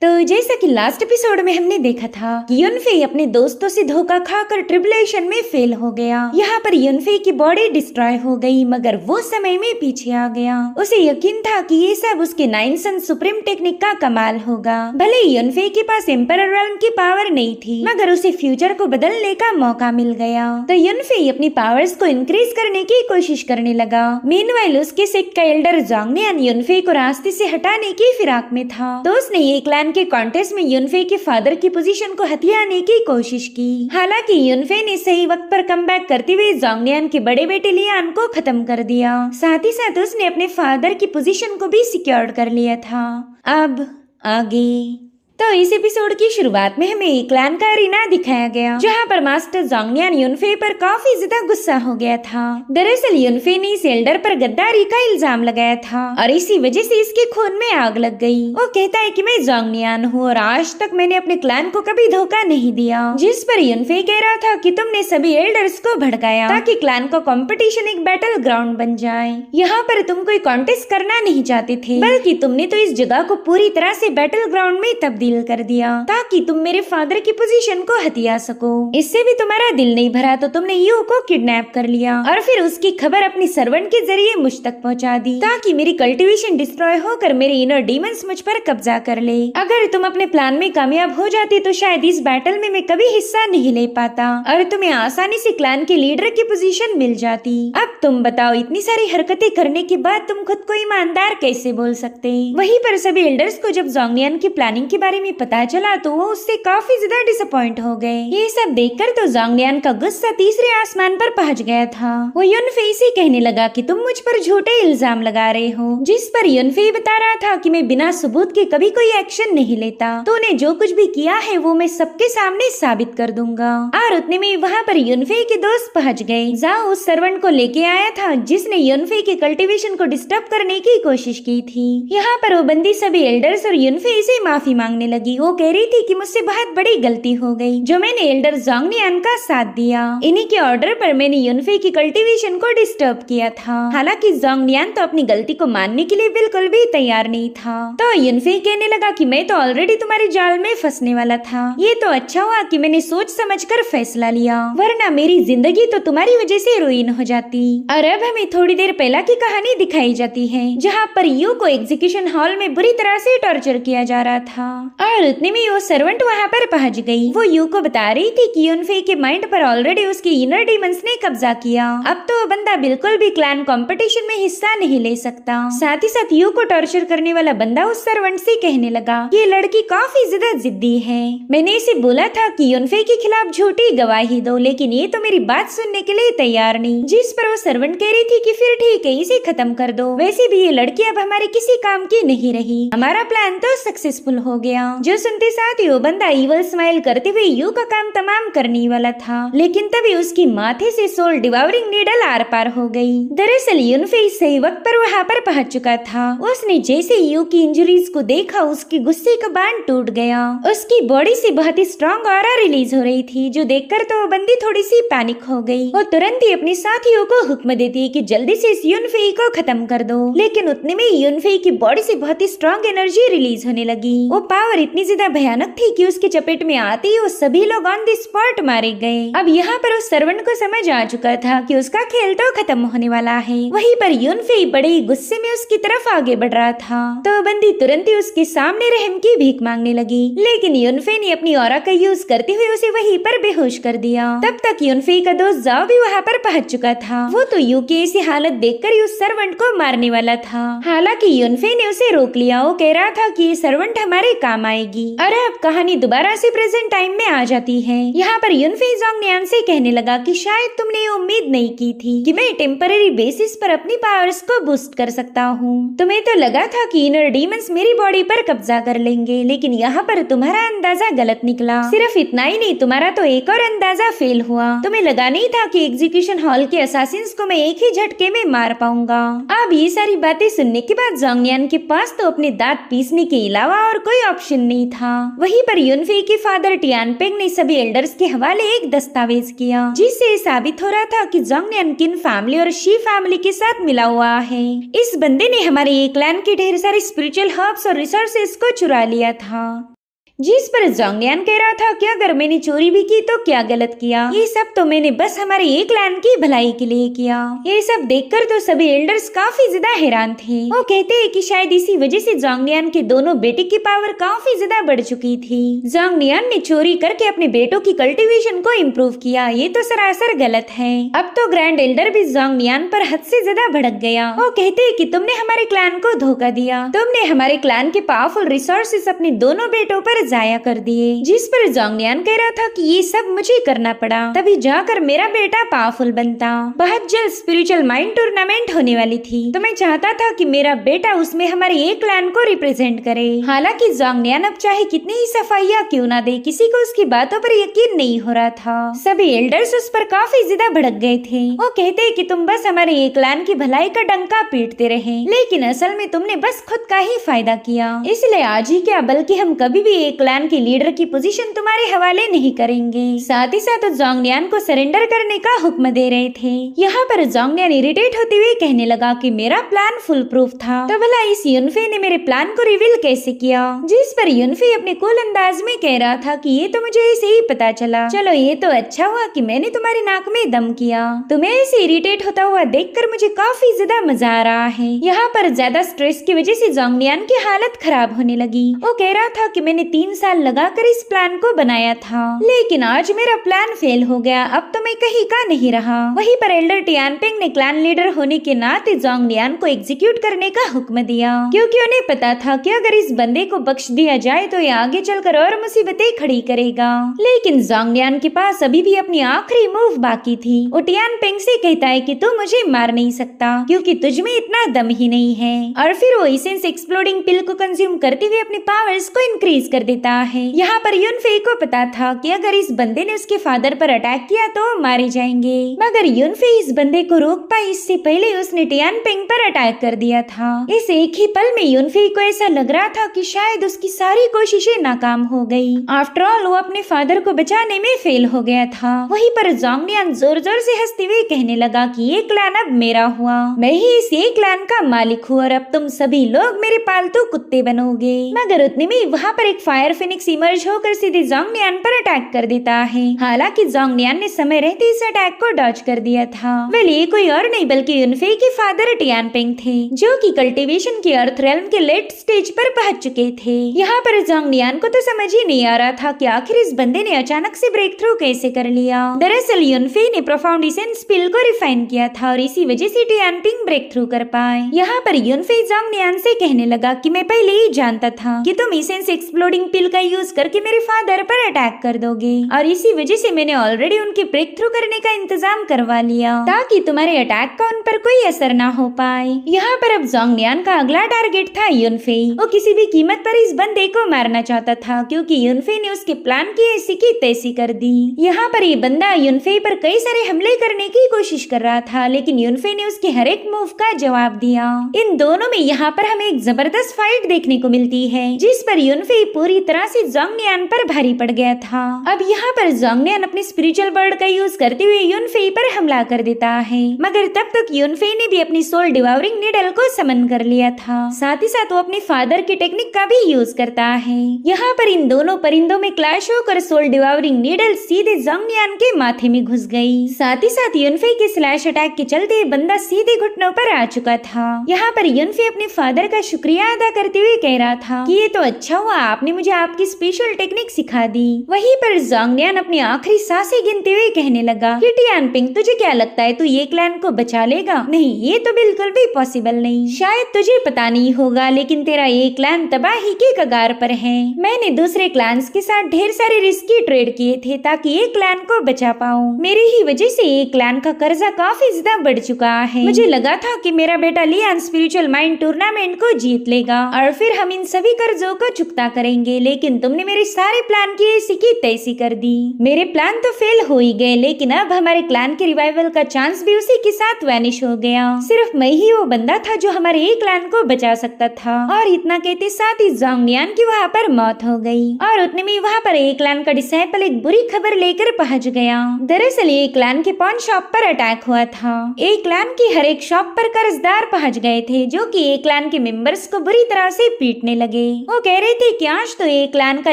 तो जैसा कि लास्ट एपिसोड में हमने देखा था कि युनफे अपने दोस्तों से धोखा खाकर ट्रिबुलेशन में फेल हो गया। यहाँ पर युनफे की बॉडी डिस्ट्रॉय हो गई, मगर वो समय में पीछे आ गया। उसे यकीन था कि ये सब उसके 9 सन सुप्रीम टेक्निक का कमाल होगा। भले युनफे के पास एम्परर रेल्म की पावर नहीं थी, मगर उसे फ्यूचर को बदलने का मौका मिल गया। तो युनफे अपनी पावर्स को इंक्रीज करने की कोशिश करने लगा। मीनवाइल उसके सिख का एल्डर जोंगनियान युनफे को रास्ते से हटाने की फिराक में था, तो उसने ये क्लैन के कॉन्टेस्ट में युनफे के फादर की पोजीशन को हथियाने की कोशिश की। हालांकि युनफे ने सही वक्त पर कमबैक करते हुए जोंगनियान के बड़े बेटे लियान को खत्म कर दिया। साथ ही साथ उसने अपने फादर की पोजीशन को भी सिक्योर कर लिया था। अब आगे तो इस एपिसोड की शुरुआत में हमें एक क्लैन का अरीना दिखाया गया, जहां पर मास्टर जोंगनियान युनफे पर काफी ज्यादा गुस्सा हो गया था। दरअसल युनफे ने इस एल्डर पर गद्दारी का इल्जाम लगाया था और इसी वजह से इसके खून में आग लग गई। वो कहता है कि मैं जोंगनियान हूँ और आज तक मैंने अपने क्लैन को कभी धोखा नहीं दिया। जिस पर युनफे कह रहा था कि तुमने सभी एल्डर्स को भड़काया ताकि क्लैन का कंपटीशन एक बैटल ग्राउंड बन जाए। यहाँ पर तुम कोई कॉन्टेस्ट करना नहीं चाहते थे, बल्कि तुमने तो इस जगह को पूरी तरह से बैटल ग्राउंड में तब्दील कर दिया ताकि तुम मेरे फादर की पोजीशन को हथिया सको। इससे भी तुम्हारा दिल नहीं भरा तो तुमने यू को किडनैप कर लिया और फिर उसकी खबर अपनी सर्वेंट के जरिए मुझ तक पहुंचा दी ताकि मेरी कल्टीवेशन डिस्ट्रॉय होकर मेरे इनर डीमंस मुझ पर कब्जा कर ले। अगर तुम अपने प्लान में कामयाब हो जाती तो शायद इस बैटल में मैं कभी हिस्सा नहीं ले पाता और तुम्हें आसानी से क्लैन के लीडर की पोजीशन मिल जाती। अब तुम बताओ, इतनी सारी हरकतें करने के बाद तुम खुद को ईमानदार कैसे बोल सकते? वहीं पर सभी एल्डर्स को जब जोंगनियान की प्लानिंग के बारे में पता चला तो वो उससे काफी ज्यादा डिसअपॉइंट हो गए। ये सब देखकर तो जोंगनियान का गुस्सा तीसरे आसमान पर पहुंच गया था। वो युनफे से कहने लगा कि तुम मुझ पर झूठे इल्जाम लगा रहे हो, जिस पर युनफे बता रहा था कि मैं बिना सबूत के कभी कोई एक्शन नहीं लेता। तूने जो कुछ भी किया है वो मैं सबके सामने साबित कर दूंगा। और उतने में वहाँ पर युनफे के दोस्त पहुँच गए। जाओ उस सर्वेंट को लेके आया था जिसने युनफे के कल्टीवेशन को डिस्टर्ब करने की कोशिश की थी। यहाँ पर वो बंदी सभी एल्डर्स और युनफे से माफी मांगने लगी। वो कह रही थी कि मुझसे बहुत बड़ी गलती हो गई जो मैंने एल्डर जोंगनियान का साथ दिया। इन्हीं के ऑर्डर पर मैंने युनफे की कल्टीवेशन को डिस्टर्ब किया था। हालांकि जोंगनियान तो अपनी गलती को मानने के लिए बिल्कुल भी तैयार नहीं था। तो युनफे कहने लगा कि मैं तो ऑलरेडी तुम्हारे जाल में फंसने वाला था। ये तो अच्छा हुआ कि मैंने सोच समझकर फैसला लिया, वरना मेरी जिंदगी तो तुम्हारी वजह से रुइन हो जाती। और अब हमें थोड़ी देर पहला की कहानी दिखाई जाती है, जहाँ पर यू को एग्जीक्यूशन हॉल में बुरी तरह से टॉर्चर किया जा रहा था। और उतने में वो सर्वेंट वहाँ पर पहुँच गई। वो यू को बता रही थी कि युनफे के माइंड पर ऑलरेडी उसके इनर डीमंस ने कब्जा किया। अब तो वो बंदा बिल्कुल भी क्लैन कंपटीशन में हिस्सा नहीं ले सकता। साथ ही साथ यू को टॉर्चर करने वाला बंदा उस सर्वेंट से कहने लगा ये लड़की काफी ज्यादा जिद्दी है। मैंने इसे बोला था कि युनफे के खिलाफ झूठी गवाही दो, लेकिन ये तो मेरी बात सुनने के लिए तैयार नहीं। जिस पर वो सर्वेंट कह रही थी कि फिर ठीक है, इसे खत्म कर दो। वैसे भी ये लड़की अब हमारे किसी काम की नहीं रही। हमारा प्लान तो सक्सेसफुल हो गया। जो सुनते साथ ही वो बंदा इवल स्माइल करते हुए यू का काम तमाम करने वाला था, लेकिन तभी उसकी माथे से सोल डिवावरिंग नीडल आर पार हो गई। दरअसल युनफे सही वक्त पर वहाँ पर पहुँच चुका था। उसने जैसे यू की इंजरीज को देखा, उसकी गुस्से का बांध टूट गया। उसकी बॉडी से बहुत ही स्ट्रॉन्ग ऑरा रिलीज हो रही थी, जो देखकर तो वो बंदी थोड़ी सी पैनिक हो गई। वो तुरंत ही अपने साथियों को हुक्म देती है कि जल्दी से इस युनफे को खत्म कर दो। लेकिन उतने में युनफे की बॉडी से बहुत ही स्ट्रॉन्ग एनर्जी रिलीज होने लगी। वो पावर इतनी ज्यादा भयानक थी कि उसके चपेट में आते ही वो सभी लोग ऑन द स्पॉट मारे गए। अब यहाँ पर उस सर्वेंट को समझ आ चुका था कि उसका खेल तो खत्म होने वाला है। वहीं पर युनफे बड़े ही गुस्से में उसकी तरफ आगे बढ़ रहा था, तो बंदी तुरंत ही उसके सामने रहम की भीख मांगने लगी। लेकिन युनफे ने अपनी ऑरा का यूज करते हुए उसे वहीं पर बेहोश कर दिया। तब तक युनफे का दोस्त जाओ भी वहाँ पर पहुँच चुका था। वो तो यू की ऐसी हालत देखकर ही उस सर्वेंट को मारने वाला था। हालांकि युनफे ने उसे रोक लिया। वो कह रहा था कि ये सर्वेंट हमारे काम आएगी। अरे अब कहानी दोबारा से प्रेजेंट टाइम में आ जाती है। यहाँ पर युनफे जोंगनियान से कहने लगा कि शायद तुमने ये उम्मीद नहीं की थी कि मैं टेम्पररी बेसिस पर अपनी पावर्स को बूस्ट कर सकता हूँ। तुम्हें तो लगा था कि इनर डीमंस मेरी बॉडी पर कब्जा कर लेंगे, लेकिन यहाँ पर तुम्हारा अंदाजा गलत निकला। सिर्फ इतना ही नहीं, तुम्हारा तो एक और अंदाजा फेल हुआ। तुम्हें लगा नहीं था कि एग्जीक्यूशन हॉल के असासिन्स को मैं एक ही झटके में मार पाऊंगा। अब ये सारी बातें सुनने के बाद जोंगनियान के पास तो अपने दांत पीसने के अलावा और कोई ऑप्शन नहीं था। वहीं पर युनफे के फादर टियानपेंग ने सभी एल्डर्स के हवाले एक दस्तावेज किया, जिससे साबित हो रहा था कि जोंगनियान किन फैमिली और शी फैमिली के साथ मिला हुआ है। इस बंदे ने हमारे ये क्लैन के ढेर सारे स्पिरिचुअल हर्ब्स और रिसोर्सेज को चुरा लिया था, जिस पर जोंगनियान कह रहा था कि अगर मैंने चोरी भी की तो क्या गलत किया, ये सब तो मैंने बस हमारे एक क्लैन की भलाई के लिए किया। ये सब देखकर तो सभी एल्डर्स काफी ज्यादा हैरान थे। वो कहते हैं कि शायद इसी वजह से जोंगनियान के दोनों बेटे की पावर काफी ज्यादा बढ़ चुकी थी। जोंगनियान ने चोरी करके अपने बेटों की कल्टीवेशन को इम्प्रूव किया, ये तो सरासर गलत है। अब तो ग्रैंड एल्डर भी जोंगनियान पर हद से ज्यादा भड़क गया। वो कहते हैं कि तुमने हमारे क्लैन को धोखा दिया, तुमने हमारे क्लैन के पावरफुल रिसोर्सेस अपने दोनों बेटों पर जाया कर दिए, जिस पर जोंगनियान कह रहा था कि ये सब मुझे करना पड़ा, तभी जाकर मेरा बेटा पावरफुल बनता। बहुत जल्द स्पिरिचुअल माइंड टूर्नामेंट होने वाली थी, तो मैं चाहता था कि मेरा बेटा उसमें हमारे एक क्लैन को रिप्रेजेंट करे। हालांकि जोंगनियान अब चाहे कितनी ही सफाइयाँ क्यों ना दे, किसी को उसकी बातों पर यकीन नहीं हो रहा था। सभी एल्डर्स उस पर काफी ज्यादा भड़क गए थे। वो कहते कि तुम बस हमारे एक क्लैन की भलाई का डंका पीटते रहे, लेकिन असल में तुमने बस खुद का ही फायदा किया। इसलिए आज ही क्या बल्कि हम कभी भी एक क्लैन के लीडर की पोजीशन तुम्हारे हवाले नहीं करेंगे। साथ ही साथ जोंगनियान को सरेंडर करने का हुक्म दे रहे थे। यहाँ पर जोंगनियान इरिटेट होते हुए कहने लगा कि मेरा प्लान फुल प्रूफ था, तो भला इस युनफे ने मेरे प्लान को रिवील कैसे किया? जिस पर युनफे अपने कूल अंदाज में कह रहा था कि ये तो मुझे ऐसे ही पता चला। चलो ये तो अच्छा हुआ कि मैंने तुम्हारी नाक में दम किया। तुम्हें ऐसे इरिटेट होता हुआ देखकर मुझे काफी ज्यादा मजा आ रहा है। यहाँ पर ज्यादा स्ट्रेस की वजह से जोंगनियान की हालत खराब होने लगी। वो कह रहा था कि मैंने 3 साल लगाकर इस प्लान को बनाया था, लेकिन आज मेरा प्लान फेल हो गया, अब तो मैं कहीं का नहीं रहा। वहीं पर एल्डर टियानपेंग ने क्लैन लीडर होने के नाते जोंगनियान को एग्जीक्यूट करने का हुक्म दिया, क्योंकि उन्हें पता था कि अगर इस बंदे को बख्श दिया जाए तो ये आगे चलकर और मुसीबतें खड़ी करेगा। लेकिन जोंगनियान के पास अभी भी अपनी आखिरी मूव बाकी थी। वो टियानपेंग से कहता है कि तू मुझे मार नहीं सकता क्योंकि तुझ में इतना दम ही नहीं है, और फिर वो एसेंस एक्सप्लोडिंग पिल को कंज्यूम करते हुए अपनी पावर्स को इंक्रीज कर देता है। यहाँ पर युनफे को पता था कि अगर इस बंदे ने उसके फादर पर अटैक किया तो मारे जाएंगे, मगर युनफे इस बंदे को रोक पाई इससे पहले उसने टियानपेंग पर अटैक कर दिया था। इस एक ही पल में युनफे को ऐसा लग रहा था कि शायद उसकी सारी कोशिशें नाकाम हो गई। आफ्टर ऑल वो अपने फादर को बचाने में फेल हो गया था। वहीं पर जोंगनियान जोर जोर से हंसते हुए कहने लगा कि ये क्लैन अब मेरा हुआ, मैं ही इस एक क्लैन का मालिक हूँ और अब तुम सभी लोग मेरे पालतू कुत्ते बनोगे। मगर उतने में वहाँ पर एक फायर फिनिक्स इमर्ज होकर सीधे जोंगनियान पर अटैक कर देता है। हालांकि जोंगनियान ने समय रहते इस अटैक को डॉज कर दिया था। वेल ये कोई और नहीं बल्कि युनफे के फादर टियानपेंग थे, जो कि कल्टीवेशन के अर्थ रेल्म के लेट स्टेज पर पहुंच चुके थे। यहाँ पर जोंगनियान को तो समझ ही नहीं आ रहा था कि आखिर इस बंदे ने अचानक से ब्रेक थ्रू कैसे कर लिया। दरअसल युनफे ने प्रोफाउंड एसेंस पिल को रिफाइन किया था और इसी वजह से टियानपेंग ब्रेक थ्रू कर पाए। यहाँ पर युनफे जोंगनियान से कहने लगा कि मैं पहले ही जानता था कि तुम एसेंस एक्सप्लोडिंग पिल का यूज करके मेरे फादर पर अटैक कर दोगे, और इसी वजह से मैंने ऑलरेडी उनके ब्रेक थ्रू करने का इंतजाम करवा लिया ताकि तुम्हारे अटैक का उन पर कोई असर ना हो पाए। यहाँ पर अब जोंगनियान का अगला टारगेट था युनफे। वो किसी भी कीमत पर इस बंदे को मारना चाहता था क्योंकि युनफे ने उसके प्लान की ऐसी की तैसी कर दी। यहाँ पर ये बंदा युनफे पर कई सारे हमले करने की कोशिश कर रहा था, लेकिन युनफे ने उसके हर एक मूव का जवाब दिया। इन दोनों में यहाँ पर हमें एक जबरदस्त फाइट देखने को मिलती है, जिस पर युनफे पूरी तरह से जोंगनियान पर भारी पड़ गया था। अब यहाँ पर जोंगनियान अपने स्पिरिचुअल बर्ड का यूज करते हुए युनफे पर हमला कर देता है, मगर तब तक युनफे ने भी अपनी सोल डिवावरिंग नीडल को समन कर लिया था। साथ ही साथ वो अपने फादर की टेक्निक का भी यूज करता है। यहाँ पर इन दोनों परिंदों में क्लैश होकर सोल डिवावरिंग नीडल सीधे जोंगनियान के माथे में घुस गई। साथ ही साथ युनफे के स्लैश अटैक के चलते बंदा सीधे घुटनों पर आ चुका था। यहाँ पर युनफे अपने फादर का शुक्रिया अदा करते हुए कह रहा था कि ये तो अच्छा हुआ आपने मुझे आपकी स्पेशल टेक्निक सिखा दी। वहीं पर जोंगनियान अपनी आखिरी सांसें गिनते हुए कहने लगा कि टियानपेंग तुझे क्या लगता है तू ये क्लैन को बचा लेगा? नहीं, ये तो बिल्कुल भी पॉसिबल नहीं। शायद तुझे पता नहीं होगा लेकिन तेरा ये क्लैन तबाही के कगार पर है। मैंने दूसरे क्लैंस के साथ ढेर सारे रिस्की ट्रेड किए थे ताकि ये क्लैन को बचा पाऊं। मेरी ही वजह से ये क्लैन का कर्जा काफी ज्यादा बढ़ चुका है। मुझे लगा था कि मेरा बेटा लियान स्पिरिचुअल माइंड टूर्नामेंट को जीत लेगा और फिर हम इन सभी कर्जों को चुकता करेंगे। थे, लेकिन तुमने मेरे सारे प्लान की ऐसी की तैसी कर दी। मेरे प्लान तो फेल हो ही गए, लेकिन अब हमारे क्लैन के रिवाइवल का चांस भी उसी के साथ वैनिश हो गया। सिर्फ मैं ही वो बंदा था जो हमारे एक क्लैन को बचा सकता था। और इतना कहते साथ ही जोंगनियान की वहाँ पर मौत हो गई और उतने में वहाँ पर एक क्लैन का डिसाइपल एक बुरी खबर लेकर पहुँच गया। दरअसल एक क्लैन के पॉन शॉप पर अटैक हुआ था। एक क्लैन की हर एक शॉप पर कर्जदार पहुँच गए थे, जो कि एक क्लैन के मेंबर्स को बुरी तरह से पीटने लगे। वो कह रहे थे कि आज तो एक क्लैन का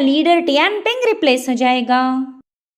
लीडर टियान पेंग रिप्लेस हो जाएगा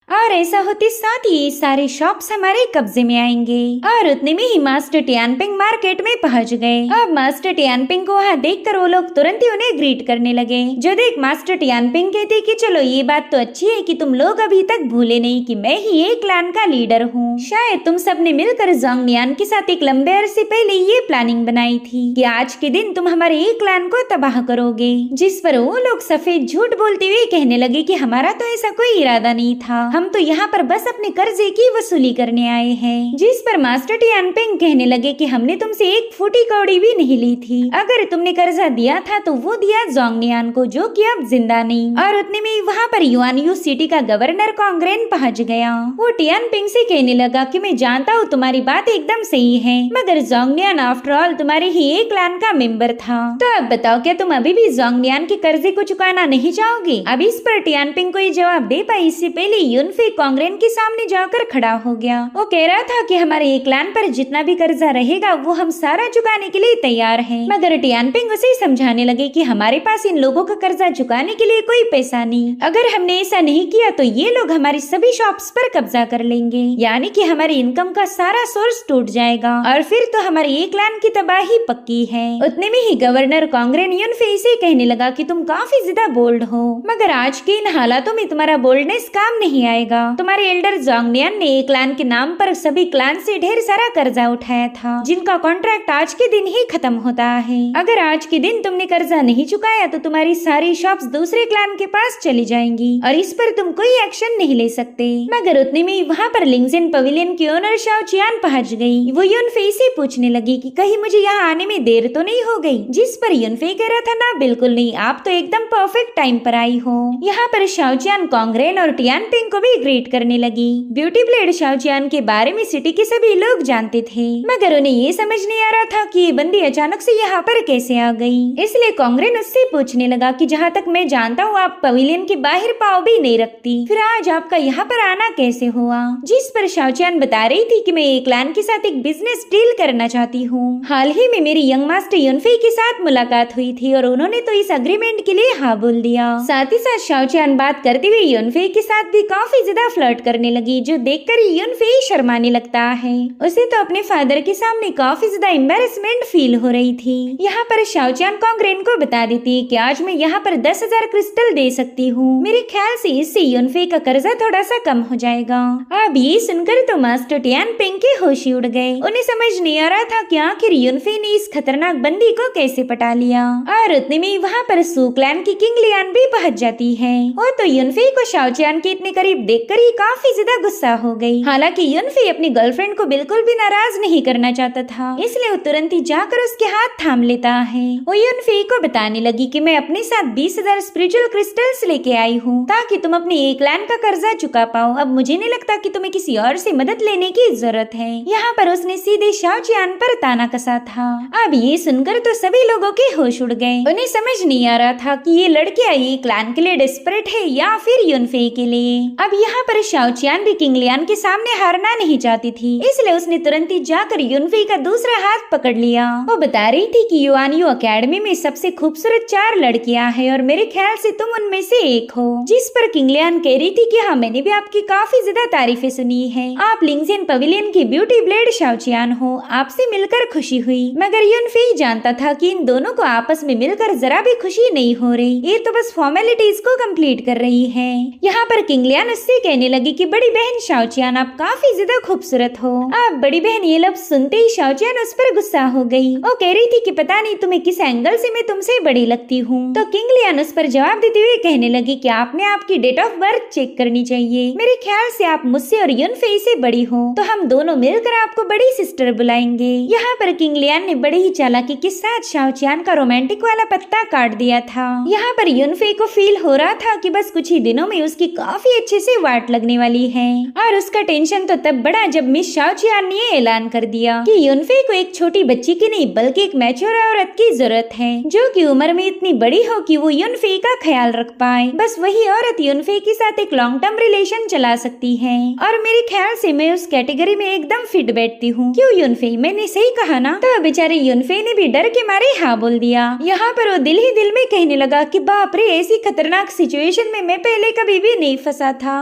और ऐसा होते साथ ही सारे शॉप्स हमारे कब्जे में आएंगे। और उतने में ही मास्टर टियानपिंग मार्केट में पहुंच गए। अब मास्टर टियानपिंग को वहाँ देखकर वो लोग तुरंत ही उन्हें ग्रीट करने लगे। जो देख मास्टर टियानपिंग कहते कि चलो ये बात तो अच्छी है कि तुम लोग अभी तक भूले नहीं कि मैं ही एक क्लैन का लीडर हूँ। शायद तुम सबने मिलकर जोंगनियान के साथ एक लंबे अरसे पहले ये प्लानिंग बनाई थी कि आज के दिन तुम हमारे एक क्लैन को तबाह करोगे। जिस पर वो लोग सफेद झूठ बोलते हुए कहने लगे कि हमारा तो ऐसा कोई इरादा नहीं था, हम तो यहाँ पर बस अपने कर्जे की वसूली करने आए हैं। जिस पर मास्टर टियानपिंग कहने लगे कि हमने तुमसे एक फूटी कौड़ी भी नहीं ली थी। अगर तुमने कर्जा दिया था तो वो दिया जोंगनियान को, जो कि अब जिंदा नहीं। और उतने में वहाँ पर युआनयू सिटी का गवर्नर कांग्रेन पहुँच गया। वो टियानपिंग से कहने लगा कि मैं जानता हूँ तुम्हारी बात एकदम सही है, मगर जोंगनियान आफ्टर ऑल तुम्हारे ही एक क्लैन का मेंबर था। तो अब बताओ क्या तुम अभी भी जोंगनियान के कर्जे को चुकाना नहीं चाहोगे? अब इस पर टियानपिंग को ये जवाब दे पाई इससे पहले युनफे कांग्रेन के सामने जाकर खड़ा हो गया। वो कह रहा था कि हमारे एक क्लैन पर जितना भी कर्जा रहेगा वो हम सारा चुकाने के लिए तैयार हैं। मगर टियानपिंग उसे समझाने लगे कि हमारे पास इन लोगों का कर्जा चुकाने के लिए कोई पैसा नहीं। अगर हमने ऐसा नहीं किया तो ये लोग हमारी सभी शॉप्स पर कब्जा कर लेंगे, यानी कि हमारी इनकम का सारा सोर्स टूट जाएगा और फिर तो हमारे एक क्लैन की तबाही पक्की है। उतने में ही गवर्नर कांग्रेन युनफे से कहने लगा कि तुम काफी ज्यादा बोल्ड हो, मगर आज के इन हालातों में तुम्हारा बोल्डनेस काम नहीं आएगा। तुम्हारे एल्डर जोंगनियान ने एक क्लैन के नाम पर सभी क्लैन से ढेर सारा कर्जा उठाया था, जिनका कॉन्ट्रैक्ट आज के दिन ही खत्म होता है। अगर आज के दिन तुमने कर्जा नहीं चुकाया तो तुम्हारी सारी शॉप्स दूसरे क्लैन के पास चली जाएंगी और इस पर तुम कोई एक्शन नहीं ले सकते। मगर उतने में वहाँ पर लिंगजिन पवेलियन की ओनर शाओ चियान पहुँच गई। वो युनफे से पूछने लगी कि कहीं मुझे यहाँ आने में देर तो नहीं हो गई? जिस पर युनफे कह रहा था ना बिल्कुल नहीं, आप तो एकदम परफेक्ट टाइम पर आई हो। यहाँ पर शाओ चियान कांग्रेन और टियानपिंग को भी ग्रीट करने लगी। ब्यूटी ब्लेड शाओ चियान के बारे में सिटी के सभी लोग जानते थे, मगर उन्हें ये समझ नहीं आ रहा था कि ये बंदी अचानक से यहाँ पर कैसे आ गई। इसलिए कांग्रेन उससे पूछने लगा कि जहाँ तक मैं जानता हूँ आप पवेलियन के बाहर पाँव भी नहीं रखती, फिर आज आपका यहाँ पर आना कैसे हुआ? जिस पर शाओ चियान बता रही थी कि मैं एक क्लैन के साथ एक बिजनेस डील करना चाहती हूँ। हाल ही में मेरी यंग मास्टर युनफे के साथ मुलाकात हुई थी और उन्होंने तो इस अग्रीमेंट के लिए हाँ बोल दिया। साथ ही साथ शाओ चियान बात करते हुए युनफे के साथ भी काफी ज्यादा फ्लर्ट करने लगी, जो देखकर युनफे शर्माने लगता है। उसे तो अपने फादर के सामने काफी ज्यादा एम्बैरेसमेंट फील हो रही थी। यहाँ पर शाओ चियान कांग्रेन को बता देती कि आज मैं यहाँ पर 10,000 क्रिस्टल दे सकती हूँ। मेरे ख्याल से इससे युनफे का कर्जा थोड़ा सा कम हो जाएगा। अब ये सुनकर तो मास्टर टियानपिंग के होश ही उड़ गए। उन्हें समझ नहीं आ रहा था कि आखिर युनफे ने इस खतरनाक बंदी को कैसे पटा लिया। और उतने में वहाँ पर सू क्लैन की किंग लियान भी पहुँच जाती है। और तो युनफे को शाओ चियान के इतने करीब देखकर ही काफी ज्यादा गुस्सा हो गई। हालांकि युनफे अपनी गर्लफ्रेंड को बिल्कुल भी नाराज नहीं करना चाहता था, इसलिए वो तुरंत ही जाकर उसके हाथ थाम लेता है। वो युनफे को बताने लगी कि मैं अपने साथ 20,000 स्पिरिचुअल क्रिस्टल्स लेके आई हूँ ताकि तुम अपने एक क्लैन का कर्जा चुका पाओ। अब मुझे नहीं लगता कि तुम्हें किसी और से मदद लेने की जरूरत है। यहाँ पर उसने सीधे शाओ चियान पर ताना कसा था। अब ये सुनकर तो सभी लोगों के होश उड़ गए। उन्हें समझ नहीं आ रहा था कि ये लड़कियां ये क्लैन के लिए डेस्परेट है या फिर युनफे के लिए। अब यहाँ पर शाओ चियान भी किंग लियान के सामने हारना नहीं चाहती थी, इसलिए उसने तुरंत ही जाकर युनफे का दूसरा हाथ पकड़ लिया। वो बता रही थी कि युआनयू एकेडमी में सबसे खूबसूरत 4 लड़कियां हैं और मेरे ख्याल से तुम उनमें से एक हो। जिस पर किंग लियान कह रही थी कि हाँ मैंने भी आपकी काफी ज्यादा तारीफें सुनी है। आप लिंगजिन पवेलियन की ब्यूटी ब्लेड शाओ चियान हो, आपसे मिलकर खुशी हुई। मगर युनफे जानता था कि इन दोनों को आपस में मिलकर जरा भी खुशी नहीं हो रही, ये तो बस फॉर्मेलिटीज को कंप्लीट कर रही है। यहाँ पर किंग लियान हंस से कहने लगी कि बड़ी बहन शाओचियान आप काफी ज्यादा खूबसूरत हो। आप बड़ी बहन ये लफ्ज सुनते ही शाओचियान उस पर गुस्सा हो गई। वो कह रही थी कि पता नहीं तुम्हें किस एंगल से मैं तुमसे बड़ी लगती हूँ। तो किंग लियान उस पर जवाब देते हुए कहने लगी कि आपने आपकी डेट ऑफ बर्थ चेक करनी चाहिए। मेरे ख्याल से आप मुझसे और युनफेई से बड़ी हो, तो हम दोनों मिलकर आपको बड़ी सिस्टर बुलाएंगे। यहाँ पर किंग लियान ने बड़ी ही चालाकी के साथ शाओचियान का रोमांटिक वाला पत्ता काट दिया था। यहाँ पर युनफेई को फील हो रहा था कि बस कुछ ही दिनों में उसकी काफी अच्छे से वाट लगने वाली है, और उसका टेंशन तो तब बढ़ा जब मिस शाओचियान ने ऐलान कर दिया कि युनफेई को एक छोटी बच्ची की नहीं बल्कि एक मैच्योर औरत की जरूरत है, जो कि उम्र में इतनी बड़ी हो कि वो युनफेई का ख्याल रख पाए। बस वही औरत युनफेई के साथ एक लॉन्ग टर्म रिलेशन चला सकती है, और मेरे ख्याल से मैं उस कैटेगरी में एकदम फिट बैठती हूँ। क्यों युनफेई, मैंने सही कहा ना? तो बेचारे युनफेई ने भी डर के मारे हाँ बोल दिया। यहाँ पर वो दिल ही दिल में कहने लगा कि बाप रे, ऐसी खतरनाक सिचुएशन में मैं पहले कभी भी नहीं फंसा था।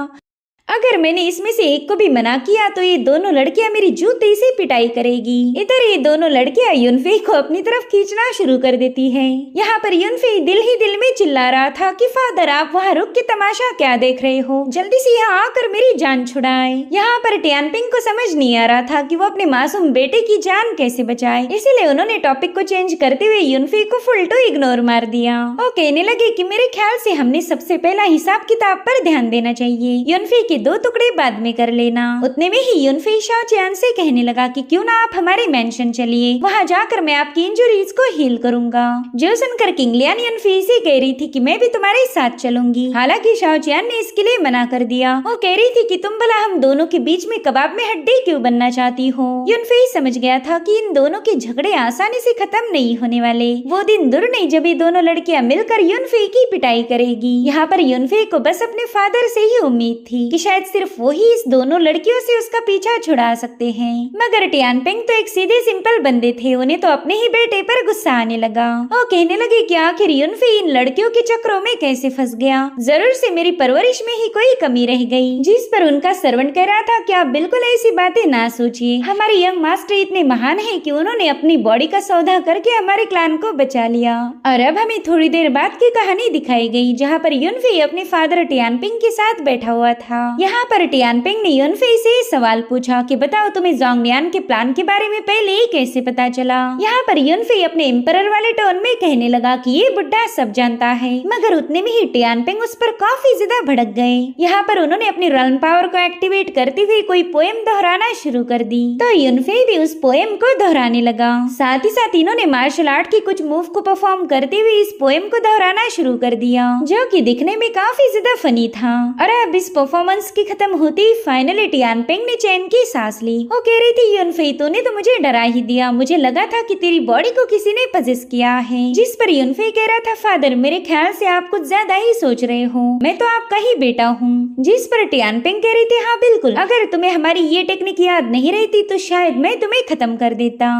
अगर मैंने इसमें से एक को भी मना किया तो ये दोनों लड़कियां मेरी जूते से पिटाई करेगी। इधर ये दोनों लड़कियां युनफेई को अपनी तरफ खींचना शुरू कर देती हैं। यहाँ पर युनफेई दिल ही दिल में चिल्ला रहा था कि फादर आप वहाँ रुक के तमाशा क्या देख रहे हो, जल्दी से यहाँ आकर मेरी जान छुड़ाए। यहाँ पर टियानपिंग को समझ नहीं आ रहा था कि वो अपने मासूम बेटे की जान कैसे बचाए, इसीलिए उन्होंने टॉपिक को चेंज करते हुए युनफेई को फुलटो इग्नोर मार दिया। वो कहने लगे कि मेरे ख्याल से हमने सबसे पहला हिसाब किताब पर ध्यान देना चाहिए, युनफेई 2 टुकड़े बाद में कर लेना। उतने में ही युनफेई शाओचियान से कहने लगा कि क्यों ना आप हमारे मेंशन चलिए, वहाँ जाकर मैं आपकी इंजुरीज को हील करूंगा। जो सुनकर किंग लियान युनफेई से कह रही थी कि मैं भी तुम्हारे साथ चलूंगी। हालांकि शाओचियान ने इसके लिए मना कर दिया। वो कह रही थी कि तुम भला हम दोनों के बीच में कबाब में हड्डी क्यों बनना चाहती हो। युनफेई समझ गया था कि इन दोनों के झगड़े आसानी से खत्म नहीं होने वाले। वो दिन दूर नहीं जब ये दोनों लड़कियां मिलकर युनफेई की पिटाई करेगी। यहाँ पर युनफेई को बस अपने फादर से ही उम्मीद थी कि शायद सिर्फ वही इस दोनों लड़कियों से उसका पीछा छुड़ा सकते हैं, मगर टियानपिंग तो एक सीधे सिंपल बंदे थे, उन्हें तो अपने ही बेटे पर गुस्सा आने लगा। वो कहने लगे कि आखिर युनफेई इन लड़कियों के चक्रों में कैसे फंस गया, जरूर से मेरी परवरिश में ही कोई कमी रह गई। जिस पर उनका सर्वेंट कह रहा था कि आप बिल्कुल ऐसी बातें ना सोचिए, हमारे यंग मास्टर इतने महान है कि उन्होंने अपनी बॉडी का सौदा करके हमारे क्लैन को बचा लिया। और अब हमें थोड़ी देर बाद की कहानी दिखाई गई, जहाँ पर युनफेई अपने फादर टियानपिंग के साथ बैठा हुआ था। यहाँ पर टियानपिंग ने युनफेई से सवाल पूछा कि बताओ तुम्हें जोंगलियान के प्लान के बारे में पहले ही कैसे पता चला। यहाँ पर युनफेई अपने एम्परर वाले टोन में कहने लगा कि ये बुड्ढा सब जानता है, मगर उतने में ही टियानपिंग उस पर काफी ज्यादा भड़क गए। यहाँ पर उन्होंने अपनी रन पावर को एक्टिवेट करते हुए कोई पोएम दोहराना शुरू कर दी, तो युनफेई भी उस पोएम को दोहराने लगा। साथ ही साथ इन्होंने मार्शल आर्ट की कुछ मूव को परफॉर्म करते हुए इस पोएम को दोहराना शुरू कर दिया, जो कि दिखने में काफी ज्यादा फनी था। और अब इस परफॉर्मेंस की खत्म होती फाइनली टियानपिंग ने चैन की सांस ली। वो कह रही थी युनफेई तूने तो मुझे डरा ही दिया, मुझे लगा था कि तेरी बॉडी को किसी ने पजेस किया है। जिस पर युनफेई कह रहा था फादर मेरे ख्याल से आप कुछ ज्यादा ही सोच रहे हो, मैं तो आपका ही बेटा हूँ। जिस पर टियानपिंग कह रही थी हाँ बिल्कुल, अगर तुम्हें हमारी ये टेक्निक याद नहीं रहती तो शायद मैं तुम्हें खत्म कर देता।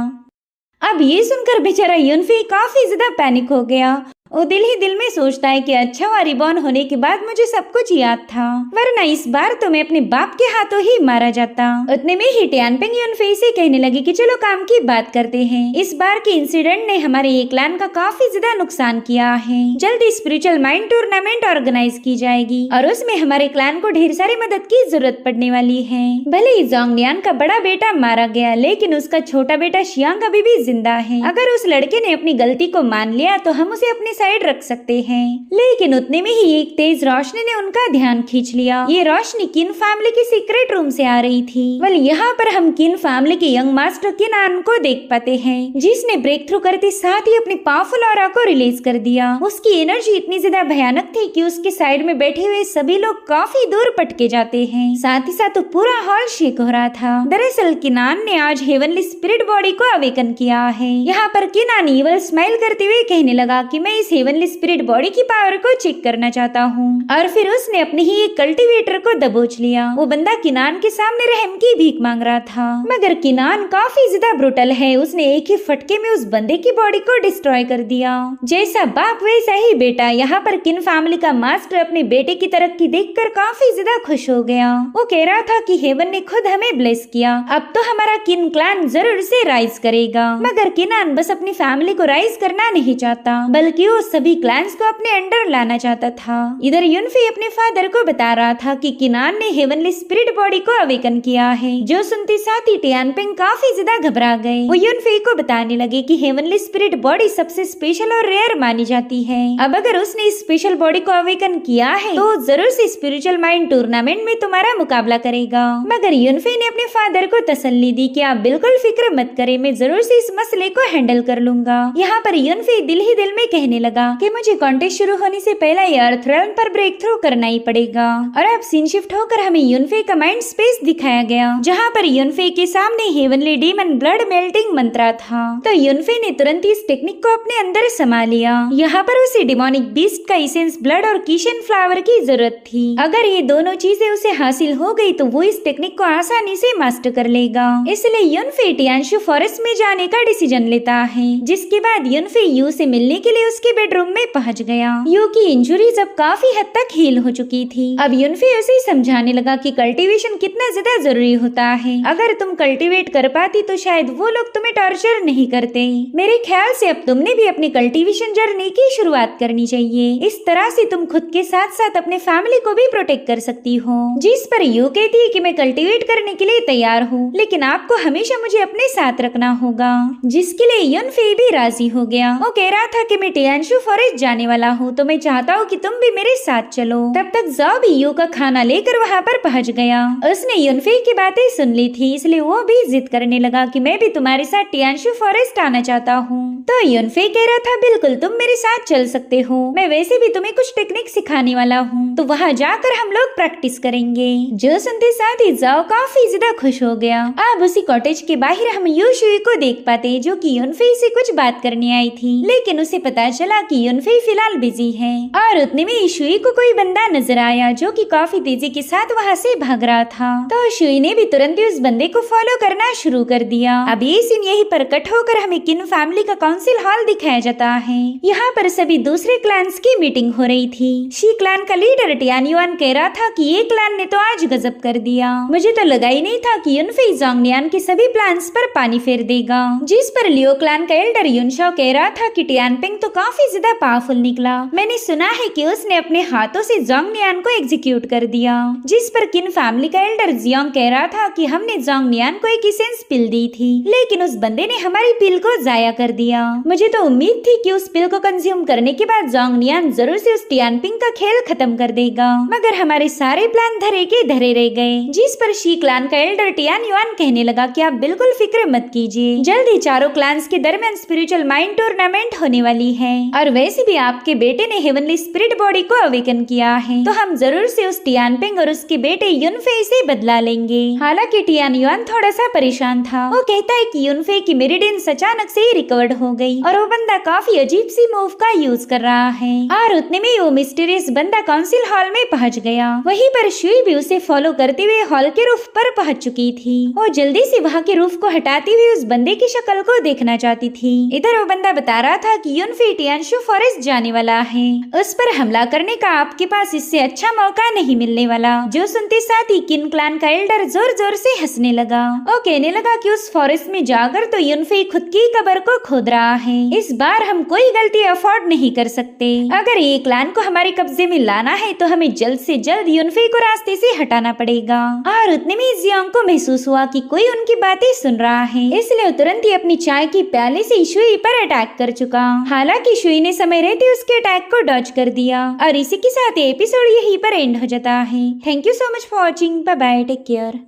अब ये सुनकर बेचारा युनफेई काफी ज्यादा पैनिक हो गया। वो दिल ही दिल में सोचता है कि अच्छा हुआ रिबॉर्न होने के बाद मुझे सब कुछ याद था, वरना इस बार तो मैं अपने बाप के हाथों ही मारा जाता। उतने में ही टियानपिंग युनफेई से कहने लगी कि चलो काम की बात करते हैं। इस बार के इंसिडेंट ने हमारे एक क्लैन का काफी ज्यादा नुकसान किया है। जल्दी स्पिरिचुअल माइंड टूर्नामेंट ऑर्गेनाइज की जाएगी और उसमें हमारे क्लैन को ढेर सारी मदद की जरूरत पड़ने वाली है। भले ही जोंगलियान का बड़ा बेटा मारा गया, लेकिन उसका छोटा बेटा शियांग अभी भी जिंदा है। अगर उस लड़के ने अपनी गलती को मान लिया तो हम उसे अपने साइड रख सकते हैं। लेकिन उतने में ही एक तेज रोशनी ने उनका ध्यान खींच लिया। ये रोशनी किन फैमिली के सीक्रेट रूम से आ रही थी। वेल यहाँ पर हम किन फैमिली के यंग मास्टर किनान को देख पाते हैं, जिसने ब्रेक थ्रू करते साथ ही अपनी पावरफुल ऑरा को रिलीज कर दिया। उसकी एनर्जी इतनी ज्यादा भयानक थी कि उसके साइड में बैठे हुए सभी लोग काफी दूर पटके जाते हैं। साथ ही साथ पूरा हॉल शेक हो रहा था। दरअसल किनान ने आज हेवनली स्पिरिट बॉडी को अवेकन किया है। यहाँ पर किनान ईवल स्माइल करते हुए कहने लगा कि मैं इस हेवनली स्पिरिट बॉडी की पावर को चेक करना चाहता हूँ। और फिर उसने अपने ही एक कल्टीवेटर को दबोच लिया। वो बंदा किनान के सामने रहम की भीख मांग रहा था, मगर किनान काफी ज्यादा ब्रुटल है। उसने एक ही फटके में उस बंदे की बॉडी को डिस्ट्रॉय कर दिया। जैसा बाप वैसा ही बेटा। यहाँ पर किन फैमिली का मास्टर अपने बेटे की तरक्की देखकर काफी ज्यादा खुश हो गया। वो कह रहा था कि हेवन ने खुद हमें ब्लेस किया, अब तो हमारा किन क्लैन जरूर से राइज करेगा। मगर किनान बस अपनी फैमिली को राइज करना नहीं चाहता, बल्कि वो सभी क्लैंस को अपने अंडर लाना चाहता था। इधर युनफे अपने फादर को बता रहा था कि किनान ने हेवनली स्पिरिट बॉडी को अवेकन किया है। जो सुनते साथ ही टियानपिंग काफी ज्यादा घबरा गए। वो युनफे को बताने लगे कि हेवनली स्पिरिट बॉडी सबसे स्पेशल और रेयर मानी जाती है। अब अगर उसने इस स्पेशल बॉडी को अवेकन किया है तो जरूर से स्पिरिचुअल माइंड टूर्नामेंट में तुम्हारा मुकाबला करेगा। मगर युनफे ने अपने फादर को तसल्ली दी कि आप बिल्कुल फिक्र मत करें, मैं जरूर से इस मसले को हैंडल कर लूंगा। यहाँ पर युनफे दिल ही दिल में कहने लगा कि मुझे कॉन्टेस्ट शुरू होने से पहले ये अर्थ रेल्म पर ब्रेक थ्रू करना ही पड़ेगा। और अब सीन शिफ्ट होकर हमें युनफे का माइंड स्पेस दिखाया गया, जहाँ पर युनफे के सामने हेवनली डीमन ब्लड मेल्टिंग मंत्रा था। तो युनफे ने तुरंत इस टेक्निक को अपने अंदर समा लिया। यहाँ पर उसे डिमोनिक बीस्ट का इसेंस ब्लड और किशन फ्लावर की जरूरत थी। अगर ये दोनों चीजें उसे हासिल हो गई तो वो इस टेक्निक को आसानी से मास्टर कर लेगा। इसलिए युनफे टियानशु फॉरेस्ट में जाने का डिसीजन लेता है, जिसके बाद युनफे यू से मिलने के लिए उसके बेडरूम में पहुंच गया। यू की इंजुरीज अब काफी हद तक हील हो चुकी थी। अब युनफे उसे समझाने लगा कि कल्टीवेशन कितना ज्यादा जरूरी होता है। अगर तुम कल्टीवेट कर पाती तो शायद वो लोग तुम्हें टॉर्चर नहीं करते। मेरे ख्याल से अब तुमने भी अपनी कल्टीवेशन जर्नी की शुरुआत करनी चाहिए। इस तरह से तुम खुद के साथ साथ अपने फैमिली को भी प्रोटेक्ट कर सकती हो। जिस पर यू कहती है कि मैं कल्टीवेट करने के लिए तैयार हूँ, लेकिन आपको हमेशा मुझे अपने साथ रखना होगा, जिसके लिए युनफे भी राजी हो गया। वो कह रहा था कि मैं टियानशु फॉरेस्ट जाने वाला हूँ, तो मैं चाहता हूँ कि तुम भी मेरे साथ चलो। तब तक जाओ भी यू का खाना लेकर वहाँ पर पहुँच गया। उसने युनफे की बातें सुन ली थी, इसलिए वो भी जिद करने लगा कि मैं भी तुम्हारे साथ टियानशु फॉरेस्ट आना चाहता हूँ। तो युनफे कह रहा था बिल्कुल तुम मेरे साथ चल सकते हो, मैं वैसे भी तुम्हें कुछ टेक्निक सिखाने वाला हूँ, तो वहाँ जाकर हम लोग प्रैक्टिस करेंगे। जो सुनते साथ ही जाओ काफी ज्यादा खुश हो गया। अब उसी कॉटेज के बाहर हम यू शुई को देख पाते, जो कि युनफे से कुछ बात करने आई थी, लेकिन उसे पता चला कि युनफे फिलहाल बिजी है। और उतने में शुई को कोई बंदा नजर आया, जो कि काफी तेजी के साथ वहाँ से भाग रहा था। तो शुई ने भी तुरंत ही उस बंदे को फॉलो करना शुरू कर दिया। अब ये सीन यही पर कट होकर हमें किन फैमिली का काउंसिल हॉल दिखाया जाता है। यहाँ पर सभी दूसरे क्लैंस की मीटिंग हो रही थी। शी क्लैन का लीडर टियान युआन कह रहा था कि ये क्लैन ने तो आज गजब कर दिया। मुझे तो लगा ही नहीं था कि युनफे जोंगनियान के सभी प्लान्स पर पानी फेर देगा। जिस पर लियो क्लैन का एल्डर युनशाओ कह रहा था कि टियानपिंग तो काफी ज्यादा पावरफुल निकला। मैंने सुना है कि उसने अपने हाथों से जोंगनियान को एग्जीक्यूट कर दिया। जिस पर किन फैमिली का एल्डर जियोंग कह रहा था कि हमने जोंगनियान को एक इसेंस पिल दी थी, लेकिन उस बंदे ने हमारी पिल को जाया कर दिया। मुझे तो उम्मीद थी कि उस पिल को कंज्यूम करने के बाद जोंगनियान जरूर से उस टियानपिंग का खेल खत्म कर देगा, मगर हमारे सारे प्लान धरे के धरे रह गए। जिस पर शी क्लान का एल्डर टियान युआन कहने लगा कि आप बिल्कुल फिक्र मत कीजिए, जल्द ही चारों क्लान्स के दरमियान स्पिरिचुअल माइंड टूर्नामेंट होने वाली है, और वैसे भी आपके बेटे ने हेवनली स्पिरिट बॉडी को अवेकन किया है, तो हम जरूर से उस टियानपिंग और उसके बेटे युनफे से बदला लेंगे। हालांकि टियान युआन थोड़ा सा परेशान था। वो कहता है कि युनफे की मेरिडियंस अचानक से ही रिकवर्ड हो गई और वो बंदा काफी अजीब सी मूव का यूज कर रहा है। और उतने में वो मिस्टीरियस बंदा काउंसिल हॉल में पहुंच गया। वहीं पर शुई भी उसे फॉलो करते हुए हॉल के रूफ पर पहुंच चुकी थी। वो जल्दी से वहाँ के रूफ को हटाती हुई उस बंदे की शक्ल को देखना चाहती थी। इधर वो बंदा बता रहा था कि युनफे टियानशु फॉरेस्ट जाने वाला है, उस पर हमला करने का आपके पास इससे अच्छा मौका नहीं मिलने वाला। जो सुनते साथ ही किन क्लान का एल्डर जोर जोर से हंसने लगा। वो कहने लगा कि उस फॉरेस्ट में जाकर तो युनफे खुद की कब्र को खोद रहा है। इस बार हम कोई गलती अफोर्ड नहीं कर सकते। अगर ये क्लान को हमारे कब्जे में लाना है तो हमें जल्द से जल्द युनफे को रास्ते से हटाना पड़ेगा। और उतने में जियोंग को महसूस हुआ कि कोई उनकी बातें सुन रहा है, इसलिए तुरंत ही अपनी चाय की प्याले से शुई पर अटैक कर चुका। हालांकि शुई ने समय रहते उसके अटैक को डॉज कर दिया। और इसी के साथ एपिसोड यहीं पर एंड हो जाता है। Thank you so much for watching. Bye bye, take care.